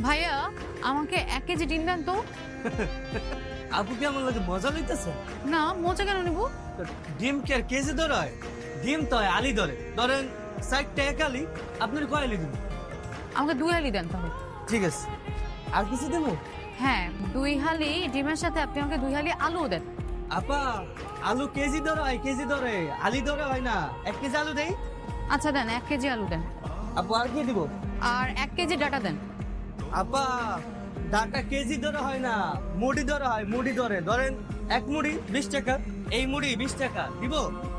ভাইয়া আমাকে 1 কেজি ডিম দেন তো। আপু কি আমার লাগে মজা লইতেছে? না মজা কেন নেবো? ডিম কি আর কেজি ধরে হয়? ডিম তো হয় আলি ধরে, ধরেন 60 টাকা আলি, আপনার কয় আলি দিন? আমাকে 2 হালি দেন তাহলে। ঠিক আছে, আর কিছু দেবো? হ্যাঁ 2 হালি ডিমের সাথে আপনি আমাকে 2 হালি আলু দেন। আপা আলু কেজি ধরে হয়, কেজি ধরে, আলি ধরে হয় না। 1 কেজি আলু দেই। আচ্ছা দেন 1 কেজি আলু দেন। আপু আর কি দিব? আর 1 কেজি ডাটা দেন। আপা ডাটা কেজি ধরে হয় না, মুড়ি ধরে হয়, মুড়ি ধরে, ধরেন 1 মুড়ি 20 টাকা, এই মুড়ি 20 টাকা দিব।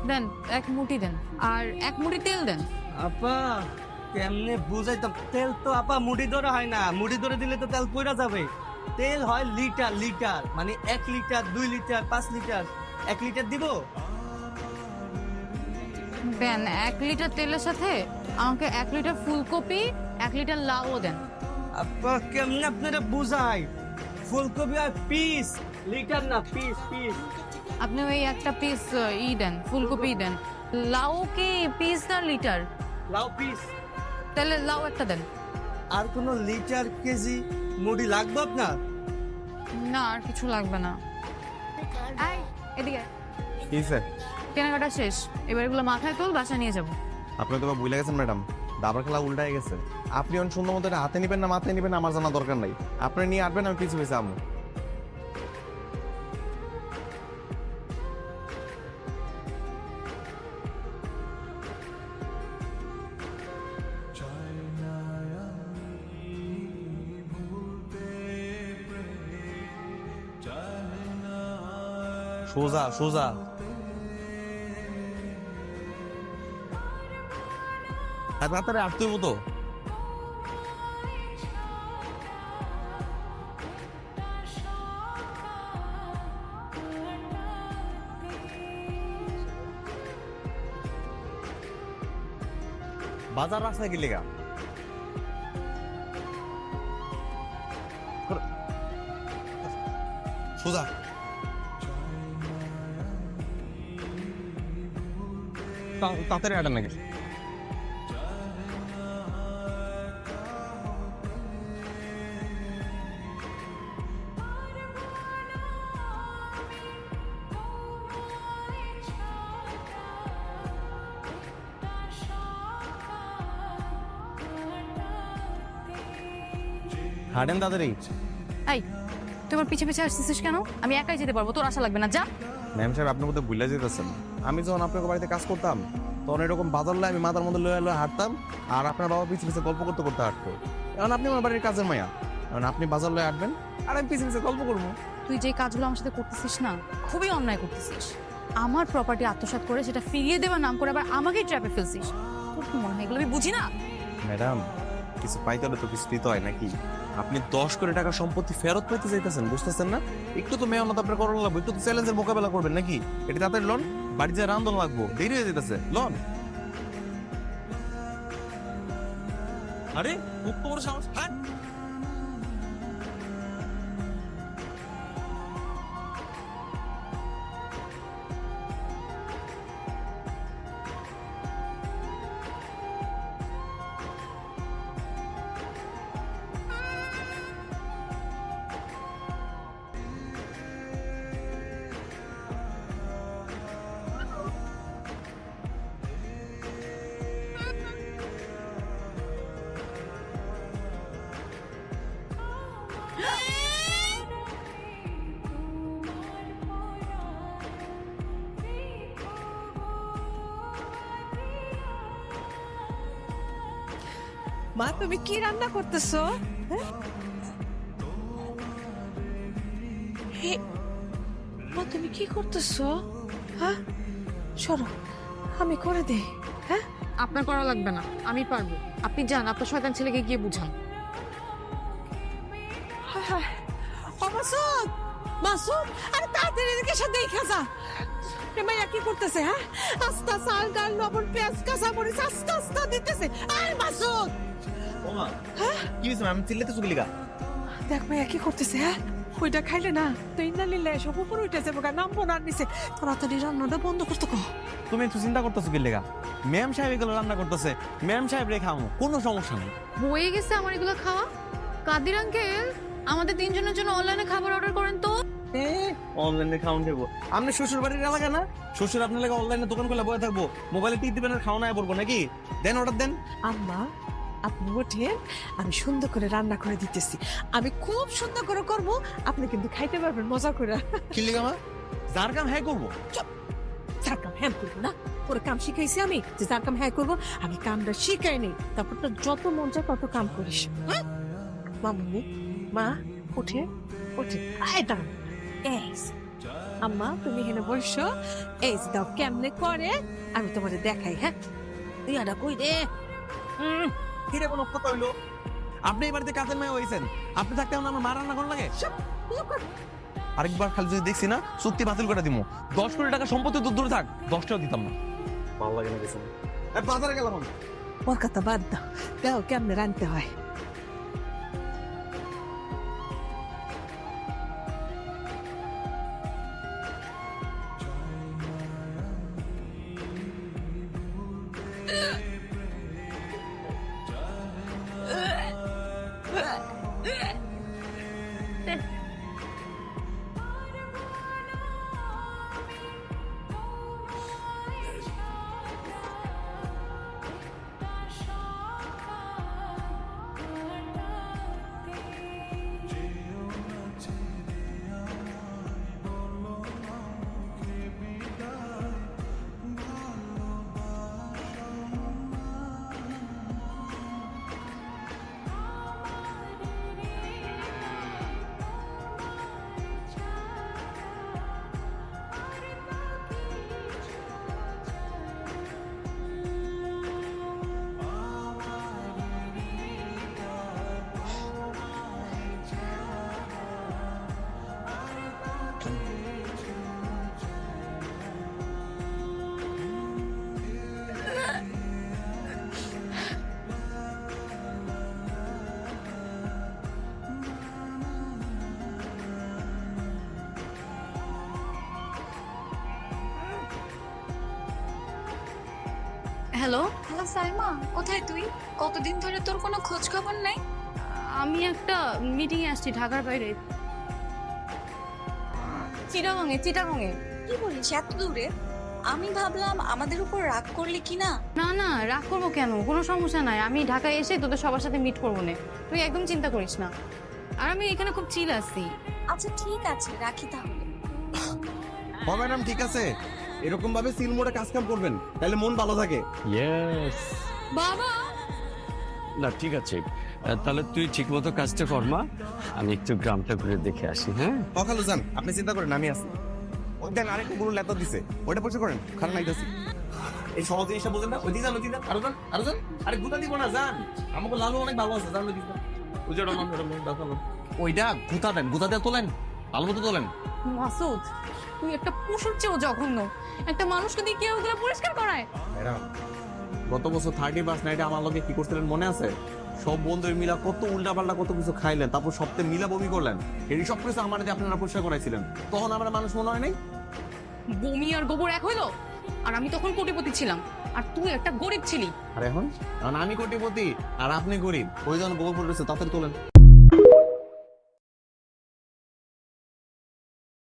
দেন 1 মুঠি দেন। আর 1 মুঠি তেল দেন। আপা কেমনে বুঝাইতাম, তেল তো আপা মুড়ি ধরে হয় না, মুড়ি ধরে দিলে তো তেল পড়া যাবে। তেল হয় লিটার লিটার, মানে 1 লিটার 2 লিটার 5 লিটার। 1 লিটার দিব। দেন 1 লিটার তেলের সাথে আমাকে 1 লিটার ফুলকপি 1 লিটার লাউও দেন। আপা কেমনে আপনারা বুঝাই, ফুলকপি আর পিস, লিটার না পিস পিস। আপনি ওই একটা পিস দেন, ফুলকপি দেন। লাউ কি পিস না লিটার? লাউ পিস। তাহলে লাউ একটা দেন। আর কোন লিটার কেজি মুড়ি লাগবে আপনার? না আর কিছু লাগবে না। এই এদিকে আয়। কি স্যার? কেনাকাটা শেষ, এবার এগুলো মাথায় তোল, বাসা নিয়ে যাব। আপনি তো ভুলে গেছেন ম্যাডাম, দাবার খেলা উল্টায় গেছে। আপনি অন সুন্দর মতো এটা হাতে নিবেন না মাথায় নিবেন আমার জানা দরকার নাই। আপনি নিয়ে আসবেন, আমি পিছু পিছু আমু। সোজা সোজা। তাড়াতাড়ি আসতে হইব তো। বাজার রাস্তায় গেলে গা সোজা। তাড়াতাড়ি হাঁটেন নাকি? হাঁটেন তাড়াতাড়ি। এই তোমার পিছে পিছে আসছিস কেন? আমি একাই যেতে পারবো, তোর আশা লাগবে না, যা। ম্যাম সাহেব আপনার মধ্যে ভুলে যেতেছেন। আমি যখন আপনার বাড়িতে কাজ করতাম তখন এরকম বাজার লাই আমি মাথার মধ্যে লয়ে লয়ে হাঁটতাম, আর আপনার বাবা পিছিয়ে পিছিয়ে গল্প করতে করতে হাঁটতো। এখন আপনি আমার বাড়ির কাজের মায়া, এখন আপনি বাজার লয়ে হাঁটবেন আর আমি পিছিয়ে পিছিয়ে গল্প করবো। তুই যে কাজগুলো আমার সাথে করতেছিস না, খুবই অন্যায় করতেছিস। আমার প্রপার্টি আত্মসাৎ করে সেটা ফিরিয়ে দেওয়ার নাম করে আবার আমাকেই ট্র্যাপে ফেলছিস। তোর কি মনে হয় এগুলো আমি বুঝি না? ম্যাডাম কিছু পাইতে হলে তো কিছু দিতে হয় নাকি? আপনি 10 কোটি টাকা সম্পত্তি ফেরত পেতে চাইতেছেন, বুঝতেছেন না? একটু তো মেহনত আপনার করার লাগবে, একটু তো চ্যালেঞ্জের মোকাবেলা করবেন নাকি? এটা তাড়াতাড়ি লোন, বাড়ি যায় রান্ধন লাগবো, দেরি হয়ে যেতেছে লোন। আরে খুব বড় সাহস। হ্যাঁ মা তুমি কি রান্না করতেছো? মা তুমি কি করতেছো? হ্যাঁ সরো, আমি করে দেই। হ্যাঁ আপনার করা লাগবে না, আমি পারবো। আপনি যান, আপনার শয়তান ছেলেকে গিয়ে বুঝান। হায় হায়, ও মাসুদ, মাসুদ আরে তাড়াতাড়ি এদিকে এসে দেখা যা। মাইয়া কি করতেছে? হ্যাঁ আস্তা চাল ডাল লবণ পেঁয়াজ কাঁচা মরিচ আস্তা আস্তা দিতেছে। আরে মাসুদ ওমা কি হইছে? আমি চিল্লাতে চুগলি গা। দেখ মাইয়া কি করতেছে। হ্যাঁ ওইটা খাইলে না তো ইন্নালিল্লাহ সব উপরে উঠেছে, নামবো না নিচে। তাড়াতাড়ি রান্নাটা বন্ধ করতে কো। তুমি একটু চিন্তা করতেছো কি লেগা? ম্যাম সাহেব এগুলো রান্না করতেছে, ম্যাম সাহেব রে খামো, কোনো সমস্যা নেই। হয়ে গেছে আমার এগুলো খাওয়া। কাদির আঙ্কেল, আমাদের তিনজনের জন্য অনলাইনে খাবার অর্ডার করেন তো। অনলাইনে খাওয়ান দেবো? আপনি শ্বশুর বাড়ির এলাকা না? শ্বশুর আপনার লাগে অনলাইনে দোকান খুলে বয়ে থাকবো, মোবাইলে টিপ দিবেন আর খাওয়া আয় পড়বো নাকি? দেন অর্ডার দেন। আম্মা আপনি ওঠেন, আমি সুন্দর করে রান্না করে দিতেছি। আমি খুব সুন্দর করে করব, আপনি কিন্তু খাইতে পারবেন মজা করে। কি লিগা মা? যার কাম হ্যাঁ করবো। যার কাম হ্যাঁ করবো না, ওর কাম শিখাইছি আমি যে যার কাম হ্যাঁ করবো। আমি কামটা শিখাই নেই, তারপর তো যত মন চায় তত কাম করিস। হ্যাঁ মামু, মা উঠে উঠে আয় দাঁড়ান। এই যে, আম্মা তুমি এখানে বসো, এই যে দাও কেমনে করে আমি তোমাদের দেখাই। হ্যাঁ ইয়াটা কই রে? কিরে কোনো কথা হইলো? আপনি এই বাড়িতে কাজের মেয়ে হয়েছেন, আপনি থাকতে এখন আমার মা রান্না করার লাগে? আরেকবার খালি যদি দেখছি না চুক্তি বাতিল করে দিমু। 10 কোটি টাকা সম্পত্তি দূর দূরে থাক, 10টাও দিতাম না। ভালো লাগে না কিছু। বাজারে গেলাম আমি। ওর কথা বাদ দাও, দাও কেমনে রানতে হয়। হ্যালো, হ্যালো সাইমা, কোথায় তুই? কতদিন ধরে তোর কোনো খোঁজ খবর নাই? আমি একটা মিটিং এ আসছি ঢাকার বাইরে। চিটাগংয়ে। কি বলিস এত দূরে? আমি ভাবলাম আমাদের উপর রাগ করলি কি না। না না, রাগ করবো কেন? কোনো সমস্যা নাই, আমি ঢাকায় এসে তোদের সবার সাথে মিট করবো না, তুই একদম চিন্তা করিস না। আর আমি এখানে খুব চিল আছি। আচ্ছা ঠিক আছে, রাখি তাহলে। ম্যাডাম ঠিক আছে, এরকম ভাবে সিল মোড়ে কাজ কাম করবেন, তাহলে মন ভালো থাকে। ইয়েস। বাবা, না ঠিক আছে, তাহলে তুই ঠিক মতো কাজটা কর মা, আমি একটু গ্রামটা ঘুরে দেখে আসি। হ্যাঁ সকালে যান, আপনি চিন্তা করেন আমি আছি। ওই দেন আরেকটু গরু লেতা দিছে, ওইটা পরিষ্কার করেন, খারাপ নাইতেছি। এই সহজ জিনিসটা বুঝেন না? ওই দিন যান, আরো যান। আরে গুতা দিব না, যান। আমাকে লালু অনেক ভালো আছে, জান। ওইটা গুতা দেন, গুতা দিয়ে তোলেন, ভালো মতো তোলেন। মাসুদ, তুই একটা পশুর চেয়েও জঘন্য। একটা মানুষকে দিয়ে কেউ ওগুলো পরিষ্কার করায়? ম্যাডাম, গত বছর 31 নাইটে আমার লগে কি করছিলেন মনে আছে? সব বন্ধুরা মিলা কত উল্টাপাল্টা কত কিছু খাইলেন, তারপর সপ্তাহে মিলা বমি করলেন। এই সব কিছু আমার দিয়ে আপনারা পরিষ্কার করাইছিলেন, তখন আমরা মানুষ মনে হয় নাই? বমি আর গোবর এক হইলো? আর আমি তখন কোটিপতি ছিলাম, আর তুই একটা গরিব ছিলি। আর এখন আমি কোটিপতি আর আপনি গরিব, ওই যখন গোবর পড়েছে তাড়াতাড়ি তোলেন।